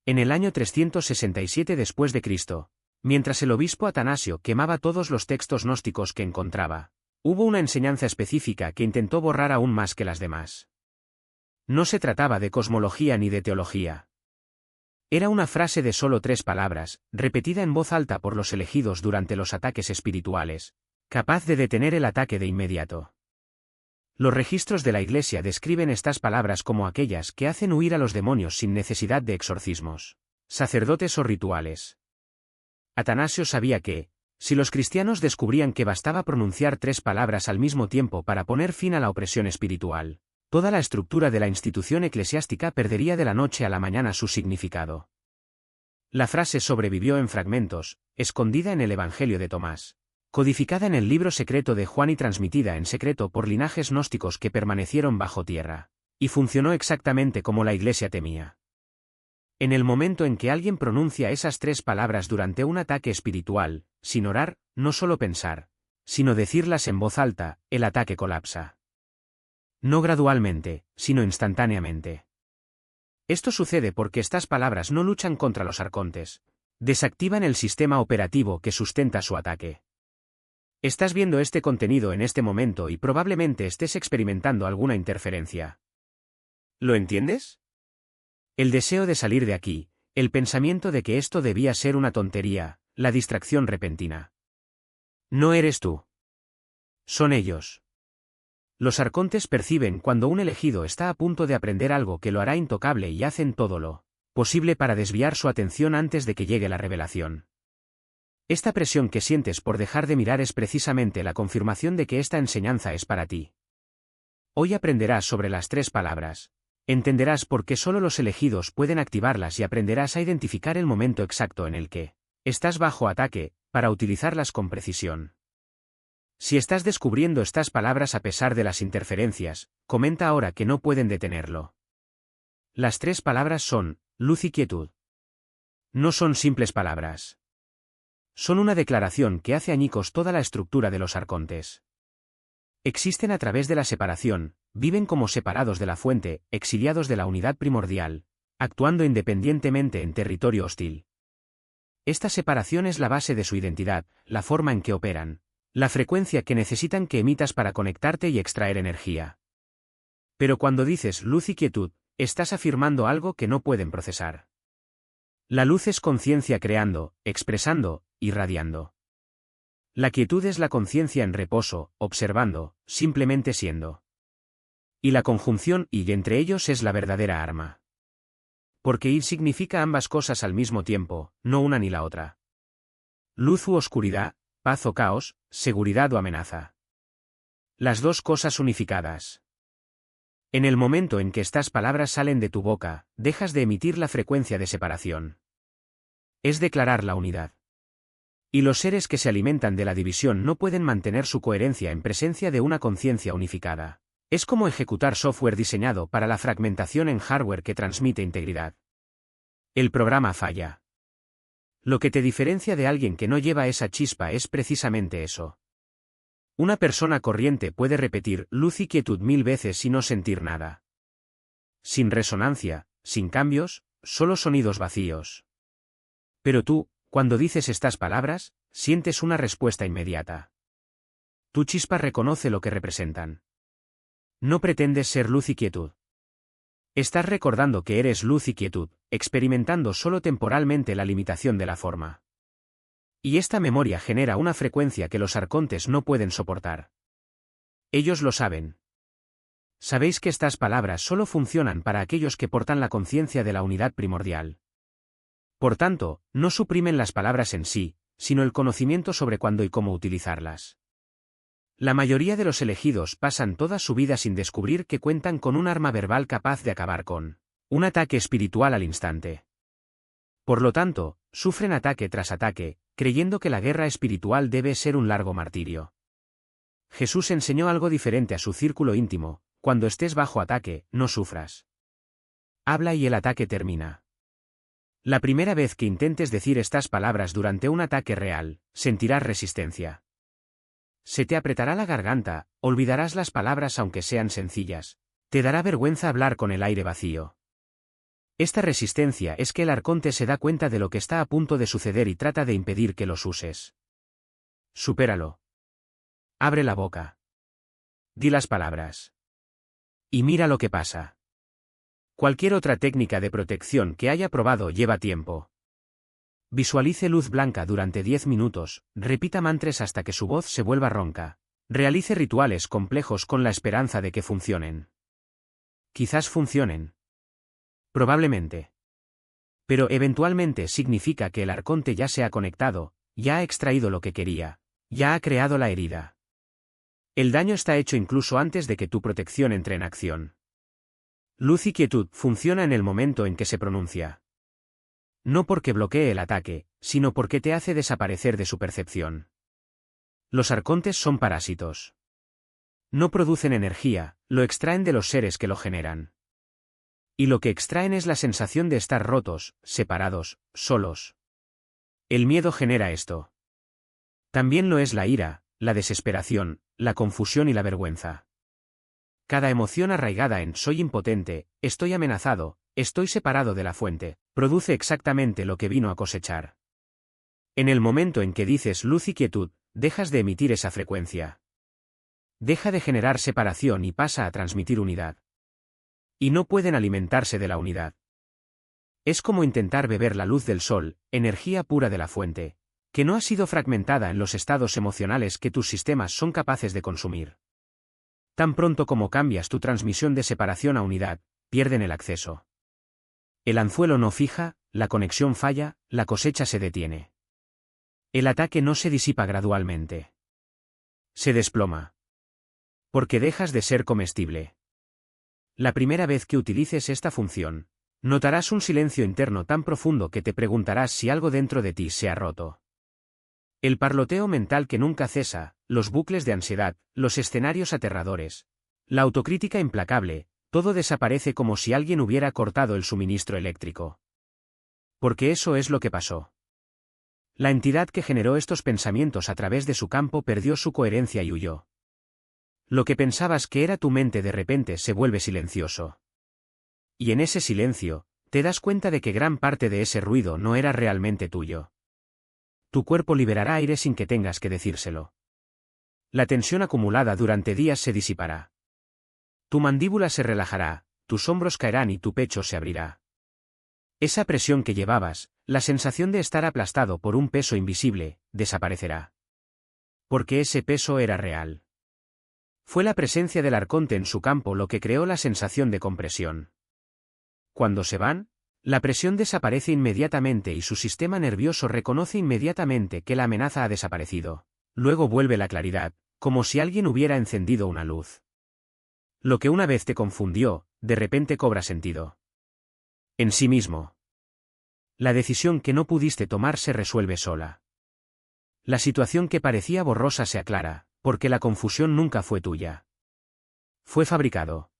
En el año 367 después de Cristo, mientras el obispo Atanasio quemaba todos los textos gnósticos que encontraba, hubo una enseñanza específica que intentó borrar aún más que las demás. No se trataba de cosmología ni de teología. Era una frase de solo 3 palabras, repetida en voz alta por los elegidos durante los ataques espirituales, capaz de detener el ataque de inmediato. Los registros de la Iglesia describen estas palabras como aquellas que hacen huir a los demonios sin necesidad de exorcismos, sacerdotes o rituales. Atanasio sabía que, si los cristianos descubrían que bastaba pronunciar 3 palabras al mismo tiempo para poner fin a la opresión espiritual, toda la estructura de la institución eclesiástica perdería de la noche a la mañana su significado. La frase sobrevivió en fragmentos, escondida en el Evangelio de Tomás, codificada en el libro secreto de Juan y transmitida en secreto por linajes gnósticos que permanecieron bajo tierra, y funcionó exactamente como la Iglesia temía. En el momento en que alguien pronuncia esas 3 palabras durante un ataque espiritual, sin orar, no solo pensar, sino decirlas en voz alta, el ataque colapsa. No gradualmente, sino instantáneamente. Esto sucede porque estas palabras no luchan contra los arcontes, desactivan el sistema operativo que sustenta su ataque. Estás viendo este contenido en este momento y probablemente estés experimentando alguna interferencia. ¿Lo entiendes? El deseo de salir de aquí, el pensamiento de que esto debía ser una tontería, la distracción repentina. No eres tú. Son ellos. Los arcontes perciben cuando un elegido está a punto de aprender algo que lo hará intocable y hacen todo lo posible para desviar su atención antes de que llegue la revelación. Esta presión que sientes por dejar de mirar es precisamente la confirmación de que esta enseñanza es para ti. Hoy aprenderás sobre las 3 palabras. Entenderás por qué solo los elegidos pueden activarlas y aprenderás a identificar el momento exacto en el que estás bajo ataque, para utilizarlas con precisión. Si estás descubriendo estas palabras a pesar de las interferencias, comenta ahora que no pueden detenerlo. Las 3 palabras son, luz y quietud. No son simples palabras. Son una declaración que hace añicos toda la estructura de los arcontes. Existen a través de la separación, viven como separados de la fuente, exiliados de la unidad primordial, actuando independientemente en territorio hostil. Esta separación es la base de su identidad, la forma en que operan, la frecuencia que necesitan que emitas para conectarte y extraer energía. Pero cuando dices luz y quietud, estás afirmando algo que no pueden procesar. La luz es conciencia creando, expresando, irradiando. La quietud es la conciencia en reposo, observando, simplemente siendo. Y la conjunción y entre ellos es la verdadera arma. Porque ir significa ambas cosas al mismo tiempo, no una ni la otra. Luz u oscuridad, paz o caos, seguridad o amenaza. Las 2 cosas unificadas. En el momento en que estas palabras salen de tu boca, dejas de emitir la frecuencia de separación. Es declarar la unidad. Y los seres que se alimentan de la división no pueden mantener su coherencia en presencia de una conciencia unificada. Es como ejecutar software diseñado para la fragmentación en hardware que transmite integridad. El programa falla. Lo que te diferencia de alguien que no lleva esa chispa es precisamente eso. Una persona corriente puede repetir luz y quietud 1000 veces y no sentir nada. Sin resonancia, sin cambios, solo sonidos vacíos. Pero tú, cuando dices estas palabras, sientes una respuesta inmediata. Tu chispa reconoce lo que representan. No pretendes ser luz y quietud. Estás recordando que eres luz y quietud, experimentando solo temporalmente la limitación de la forma. Y esta memoria genera una frecuencia que los arcontes no pueden soportar. Ellos lo saben. Sabéis que estas palabras solo funcionan para aquellos que portan la conciencia de la unidad primordial. Por tanto, no suprimen las palabras en sí, sino el conocimiento sobre cuándo y cómo utilizarlas. La mayoría de los elegidos pasan toda su vida sin descubrir que cuentan con un arma verbal capaz de acabar con un ataque espiritual al instante. Por lo tanto, sufren ataque tras ataque, creyendo que la guerra espiritual debe ser un largo martirio. Jesús enseñó algo diferente a su círculo íntimo: cuando estés bajo ataque, no sufras. Habla y el ataque termina. La primera vez que intentes decir estas palabras durante un ataque real, sentirás resistencia. Se te apretará la garganta, olvidarás las palabras aunque sean sencillas. Te dará vergüenza hablar con el aire vacío. Esta resistencia es que el arconte se da cuenta de lo que está a punto de suceder y trata de impedir que los uses. Supéralo. Abre la boca. Di las palabras. Y mira lo que pasa. Cualquier otra técnica de protección que haya probado lleva tiempo. Visualice luz blanca durante 10 minutos, repita mantras hasta que su voz se vuelva ronca. Realice rituales complejos con la esperanza de que funcionen. Quizás funcionen. Probablemente. Pero eventualmente significa que el arconte ya se ha conectado, ya ha extraído lo que quería, ya ha creado la herida. El daño está hecho incluso antes de que tu protección entre en acción. Luz y quietud funciona en el momento en que se pronuncia. No porque bloquee el ataque, sino porque te hace desaparecer de su percepción. Los arcontes son parásitos. No producen energía, lo extraen de los seres que lo generan. Y lo que extraen es la sensación de estar rotos, separados, solos. El miedo genera esto. También lo es la ira, la desesperación, la confusión y la vergüenza. Cada emoción arraigada en soy impotente, estoy amenazado, estoy separado de la fuente, produce exactamente lo que vino a cosechar. En el momento en que dices luz y quietud, dejas de emitir esa frecuencia. Deja de generar separación y pasa a transmitir unidad. Y no pueden alimentarse de la unidad. Es como intentar beber la luz del sol, energía pura de la fuente, que no ha sido fragmentada en los estados emocionales que tus sistemas son capaces de consumir. Tan pronto como cambias tu transmisión de separación a unidad, pierden el acceso. El anzuelo no fija, la conexión falla, la cosecha se detiene. El ataque no se disipa gradualmente. Se desploma. Porque dejas de ser comestible. La primera vez que utilices esta función, notarás un silencio interno tan profundo que te preguntarás si algo dentro de ti se ha roto. El parloteo mental que nunca cesa, los bucles de ansiedad, los escenarios aterradores, la autocrítica implacable, todo desaparece como si alguien hubiera cortado el suministro eléctrico. Porque eso es lo que pasó. La entidad que generó estos pensamientos a través de su campo perdió su coherencia y huyó. Lo que pensabas que era tu mente de repente se vuelve silencioso. Y en ese silencio, te das cuenta de que gran parte de ese ruido no era realmente tuyo. Tu cuerpo liberará aire sin que tengas que decírselo. La tensión acumulada durante días se disipará. Tu mandíbula se relajará, tus hombros caerán y tu pecho se abrirá. Esa presión que llevabas, la sensación de estar aplastado por un peso invisible, desaparecerá. Porque ese peso era real. Fue la presencia del arconte en su campo lo que creó la sensación de compresión. Cuando se van, la presión desaparece inmediatamente y su sistema nervioso reconoce inmediatamente que la amenaza ha desaparecido. Luego vuelve la claridad, como si alguien hubiera encendido una luz. Lo que una vez te confundió, de repente cobra sentido. En sí mismo. La decisión que no pudiste tomar se resuelve sola. La situación que parecía borrosa se aclara, porque la confusión nunca fue tuya. Fue fabricado.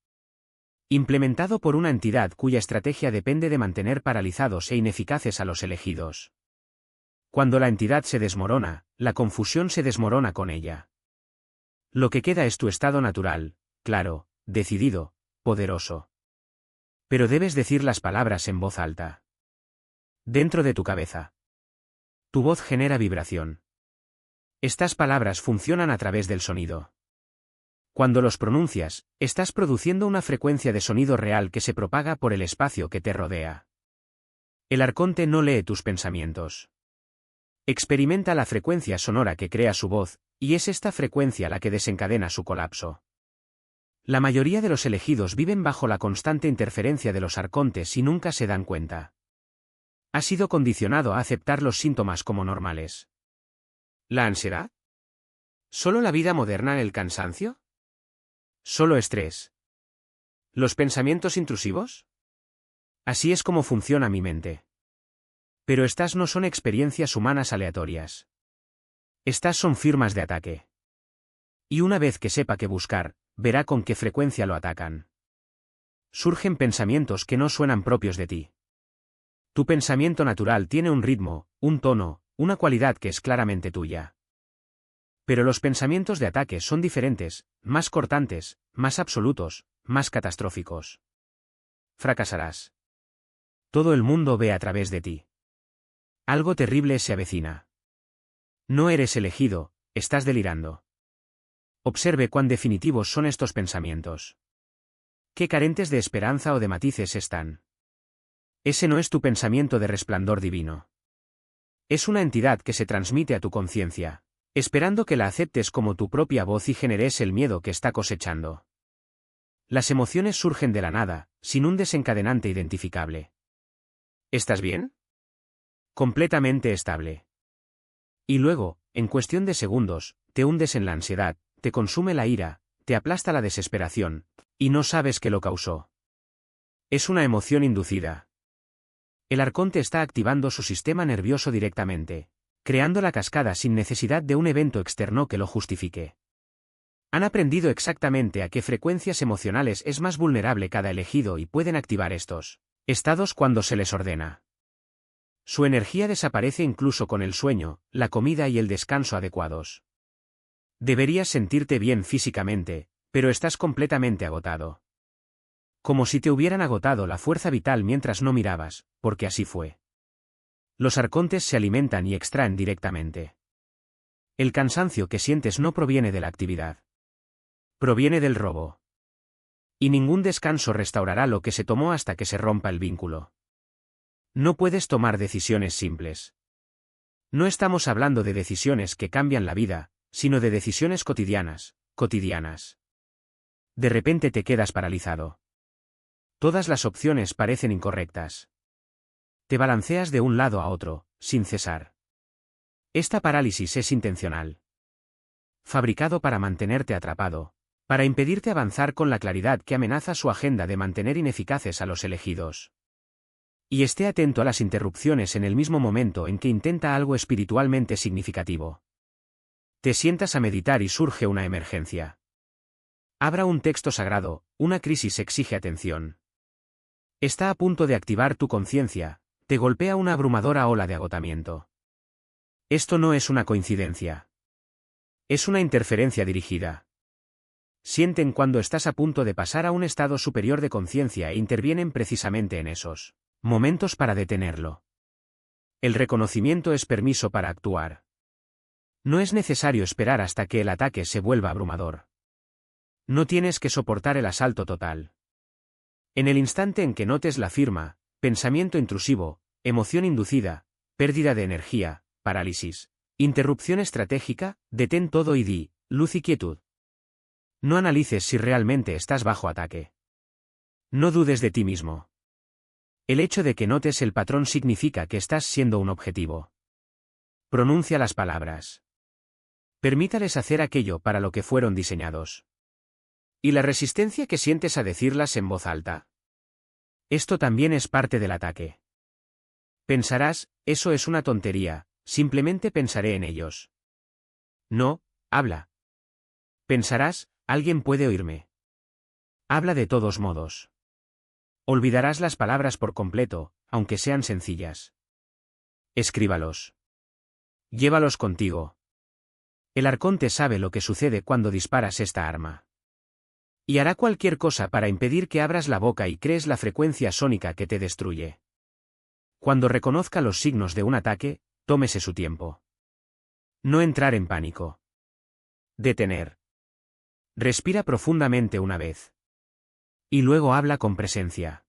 Implementado por una entidad cuya estrategia depende de mantener paralizados e ineficaces a los elegidos. Cuando la entidad se desmorona, la confusión se desmorona con ella. Lo que queda es tu estado natural, claro, decidido, poderoso. Pero debes decir las palabras en voz alta. Dentro de tu cabeza. Tu voz genera vibración. Estas palabras funcionan a través del sonido. Cuando los pronuncias, estás produciendo una frecuencia de sonido real que se propaga por el espacio que te rodea. El arconte no lee tus pensamientos. Experimenta la frecuencia sonora que crea su voz, y es esta frecuencia la que desencadena su colapso. La mayoría de los elegidos viven bajo la constante interferencia de los arcontes y nunca se dan cuenta. Ha sido condicionado a aceptar los síntomas como normales. ¿La ansiedad? ¿Solo la vida moderna el cansancio? ¿Solo estrés? ¿Los pensamientos intrusivos? Así es como funciona mi mente. Pero estas no son experiencias humanas aleatorias. Estas son firmas de ataque. Y una vez que sepa qué buscar, verá con qué frecuencia lo atacan. Surgen pensamientos que no suenan propios de ti. Tu pensamiento natural tiene un ritmo, un tono, una cualidad que es claramente tuya. Pero los pensamientos de ataque son diferentes, más cortantes, más absolutos, más catastróficos. Fracasarás. Todo el mundo ve a través de ti. Algo terrible se avecina. No eres elegido, estás delirando. Observe cuán definitivos son estos pensamientos. Qué carentes de esperanza o de matices están. Ese no es tu pensamiento de resplandor divino. Es una entidad que se transmite a tu conciencia, esperando que la aceptes como tu propia voz y generes el miedo que está cosechando. Las emociones surgen de la nada, sin un desencadenante identificable. ¿Estás bien? Completamente estable. Y luego, en cuestión de segundos, te hundes en la ansiedad, te consume la ira, te aplasta la desesperación, y no sabes qué lo causó. Es una emoción inducida. El arconte está activando su sistema nervioso directamente, creando la cascada sin necesidad de un evento externo que lo justifique. Han aprendido exactamente a qué frecuencias emocionales es más vulnerable cada elegido y pueden activar estos estados cuando se les ordena. Su energía desaparece incluso con el sueño, la comida y el descanso adecuados. Deberías sentirte bien físicamente, pero estás completamente agotado. Como si te hubieran agotado la fuerza vital mientras no mirabas, porque así fue. Los arcontes se alimentan y extraen directamente. El cansancio que sientes no proviene de la actividad. Proviene del robo. Y ningún descanso restaurará lo que se tomó hasta que se rompa el vínculo. No puedes tomar decisiones simples. No estamos hablando de decisiones que cambian la vida, sino de decisiones cotidianas. De repente te quedas paralizado. Todas las opciones parecen incorrectas. Te balanceas de un lado a otro, sin cesar. Esta parálisis es intencional. Fabricado para mantenerte atrapado, para impedirte avanzar con la claridad que amenaza su agenda de mantener ineficaces a los elegidos. Y esté atento a las interrupciones en el mismo momento en que intenta algo espiritualmente significativo. Te sientas a meditar y surge una emergencia. Abra un texto sagrado, una crisis exige atención. Está a punto de activar tu conciencia, te golpea una abrumadora ola de agotamiento. Esto no es una coincidencia. Es una interferencia dirigida. Sienten cuando estás a punto de pasar a un estado superior de conciencia e intervienen precisamente en esos momentos para detenerlo. El reconocimiento es permiso para actuar. No es necesario esperar hasta que el ataque se vuelva abrumador. No tienes que soportar el asalto total. En el instante en que notes la firma, pensamiento intrusivo, emoción inducida, pérdida de energía, parálisis, interrupción estratégica, detén todo y di, luz y quietud. No analices si realmente estás bajo ataque. No dudes de ti mismo. El hecho de que notes el patrón significa que estás siendo un objetivo. Pronuncia las palabras. Permítales hacer aquello para lo que fueron diseñados. ¿Y la resistencia que sientes a decirlas en voz alta? Esto también es parte del ataque. Pensarás, eso es una tontería, simplemente pensaré en ellos. No, habla. Pensarás, alguien puede oírme. Habla de todos modos. Olvidarás las palabras por completo, aunque sean sencillas. Escríbalos. Llévalos contigo. El arconte sabe lo que sucede cuando disparas esta arma. Y hará cualquier cosa para impedir que abras la boca y crees la frecuencia sónica que te destruye. Cuando reconozca los signos de un ataque, tómese su tiempo. No entrar en pánico. Detener. Respira profundamente una vez. Y luego habla con presencia.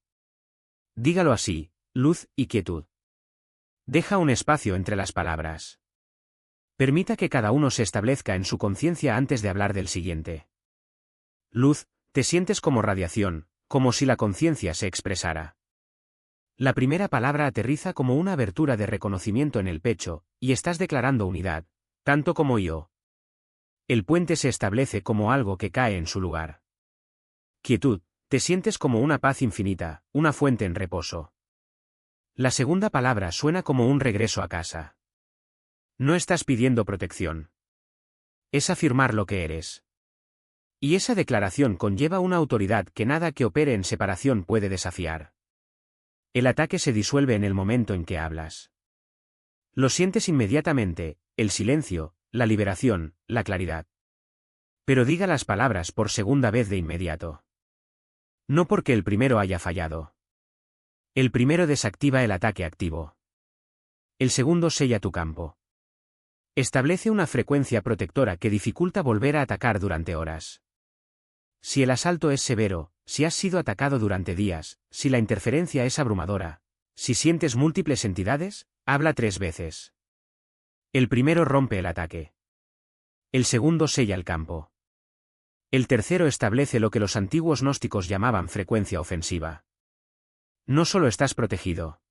Dígalo así, luz y quietud. Deja un espacio entre las palabras. Permita que cada uno se establezca en su conciencia antes de hablar del siguiente. Luz, te sientes como radiación, como si la conciencia se expresara. La primera palabra aterriza como una abertura de reconocimiento en el pecho, y estás declarando unidad, tanto como yo. El puente se establece como algo que cae en su lugar. Quietud, te sientes como una paz infinita, una fuente en reposo. La segunda palabra suena como un regreso a casa. No estás pidiendo protección. Es afirmar lo que eres. Y esa declaración conlleva una autoridad que nada que opere en separación puede desafiar. El ataque se disuelve en el momento en que hablas. Lo sientes inmediatamente, el silencio, la liberación, la claridad. Pero diga las palabras por segunda vez de inmediato. No porque el primero haya fallado. El primero desactiva el ataque activo. El segundo sella tu campo. Establece una frecuencia protectora que dificulta volver a atacar durante horas. Si el asalto es severo, si has sido atacado durante días, si la interferencia es abrumadora, si sientes múltiples entidades, habla 3 veces. El primero rompe el ataque. El segundo sella el campo. El tercero establece lo que los antiguos gnósticos llamaban frecuencia ofensiva. No solo estás protegido.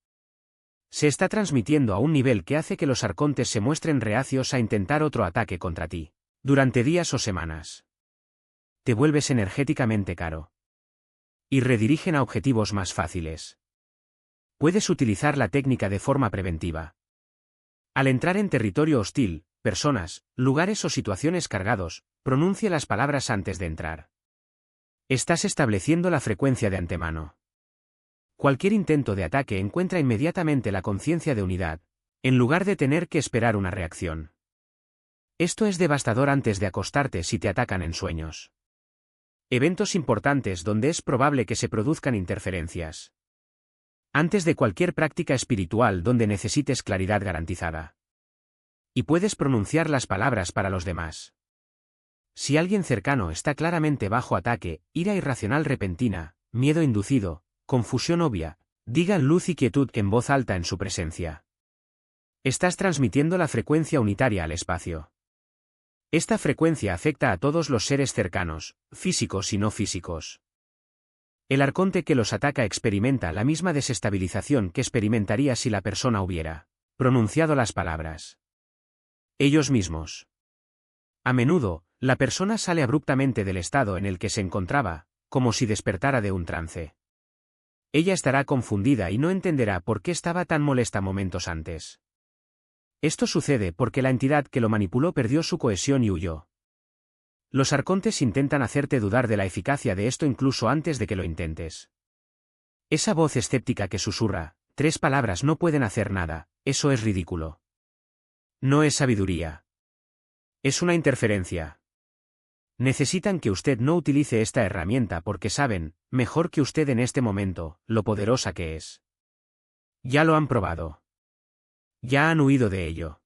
Se está transmitiendo a un nivel que hace que los arcontes se muestren reacios a intentar otro ataque contra ti, durante días o semanas. Te vuelves energéticamente caro. Y redirigen a objetivos más fáciles. Puedes utilizar la técnica de forma preventiva. Al entrar en territorio hostil, personas, lugares o situaciones cargados, pronuncie las palabras antes de entrar. Estás estableciendo la frecuencia de antemano. Cualquier intento de ataque encuentra inmediatamente la conciencia de unidad, en lugar de tener que esperar una reacción. Esto es devastador antes de acostarte si te atacan en sueños. Eventos importantes donde es probable que se produzcan interferencias. Antes de cualquier práctica espiritual donde necesites claridad garantizada. Y puedes pronunciar las palabras para los demás. Si alguien cercano está claramente bajo ataque, ira irracional repentina, miedo inducido, confusión obvia, digan luz y quietud en voz alta en su presencia. Estás transmitiendo la frecuencia unitaria al espacio. Esta frecuencia afecta a todos los seres cercanos, físicos y no físicos. El arconte que los ataca experimenta la misma desestabilización que experimentaría si la persona hubiera pronunciado las palabras. Ellos mismos. A menudo, la persona sale abruptamente del estado en el que se encontraba, como si despertara de un trance. Ella estará confundida y no entenderá por qué estaba tan molesta momentos antes. Esto sucede porque la entidad que lo manipuló perdió su cohesión y huyó. Los arcontes intentan hacerte dudar de la eficacia de esto incluso antes de que lo intentes. Esa voz escéptica que susurra, 3 palabras no pueden hacer nada, eso es ridículo. No es sabiduría. Es una interferencia. Necesitan que usted no utilice esta herramienta porque saben, mejor que usted en este momento, lo poderosa que es. Ya lo han probado. Ya han huido de ello.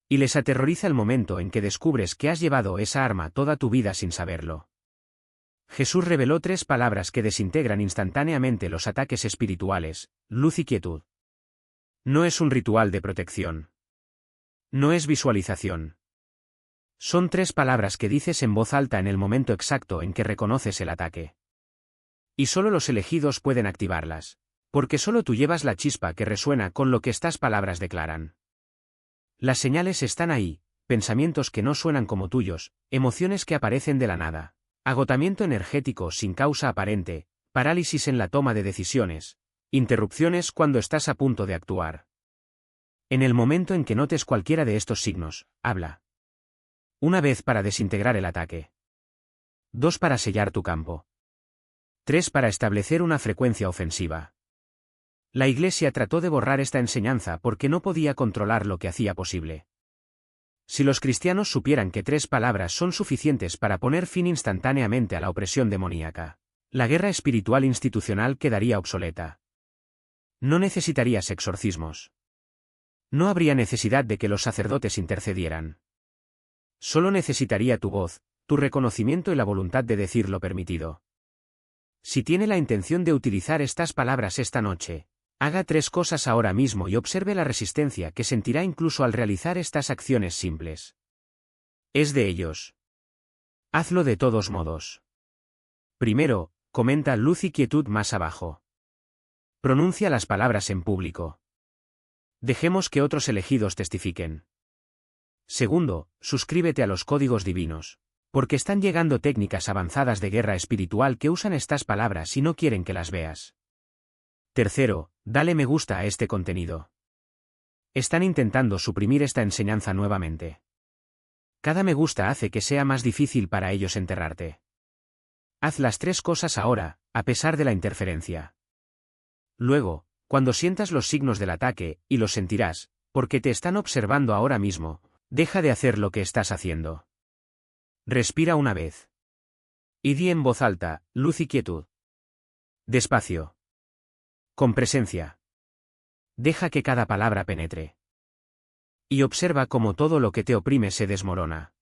Y les aterroriza el momento en que descubres que has llevado esa arma toda tu vida sin saberlo. Jesús reveló 3 palabras que desintegran instantáneamente los ataques espirituales, luz y quietud. No es un ritual de protección. No es visualización. Son 3 palabras que dices en voz alta en el momento exacto en que reconoces el ataque. Y solo los elegidos pueden activarlas, porque solo tú llevas la chispa que resuena con lo que estas palabras declaran. Las señales están ahí, pensamientos que no suenan como tuyos, emociones que aparecen de la nada, agotamiento energético sin causa aparente, parálisis en la toma de decisiones, interrupciones cuando estás a punto de actuar. En el momento en que notes cualquiera de estos signos, habla. 1 vez para desintegrar el ataque. 2 para sellar tu campo. 3 para establecer una frecuencia ofensiva. La Iglesia trató de borrar esta enseñanza porque no podía controlar lo que hacía posible. Si los cristianos supieran que 3 palabras son suficientes para poner fin instantáneamente a la opresión demoníaca, la guerra espiritual institucional quedaría obsoleta. No necesitarías exorcismos. No habría necesidad de que los sacerdotes intercedieran. Solo necesitaría tu voz, tu reconocimiento y la voluntad de decir lo permitido. Si tiene la intención de utilizar estas palabras esta noche, haga 3 cosas ahora mismo y observe la resistencia que sentirá incluso al realizar estas acciones simples. Es de ellos. Hazlo de todos modos. Primero, comenta luz y quietud más abajo. Pronuncia las palabras en público. Dejemos que otros elegidos testifiquen. Segundo, suscríbete a los códigos divinos, porque están llegando técnicas avanzadas de guerra espiritual que usan estas palabras y no quieren que las veas. Tercero, dale me gusta a este contenido. Están intentando suprimir esta enseñanza nuevamente. Cada me gusta hace que sea más difícil para ellos enterrarte. Haz las 3 cosas ahora, a pesar de la interferencia. Luego, cuando sientas los signos del ataque, y los sentirás, porque te están observando ahora mismo, deja de hacer lo que estás haciendo. Respira una vez. Y di en voz alta, luz y quietud. Despacio. Con presencia. Deja que cada palabra penetre. Y observa cómo todo lo que te oprime se desmorona.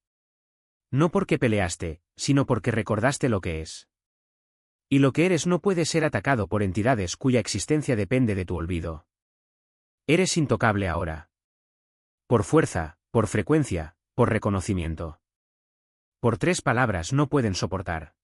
No porque peleaste, sino porque recordaste lo que es. Y lo que eres no puede ser atacado por entidades cuya existencia depende de tu olvido. Eres intocable ahora. Por fuerza, por frecuencia, por reconocimiento. Por 3 palabras no pueden soportar.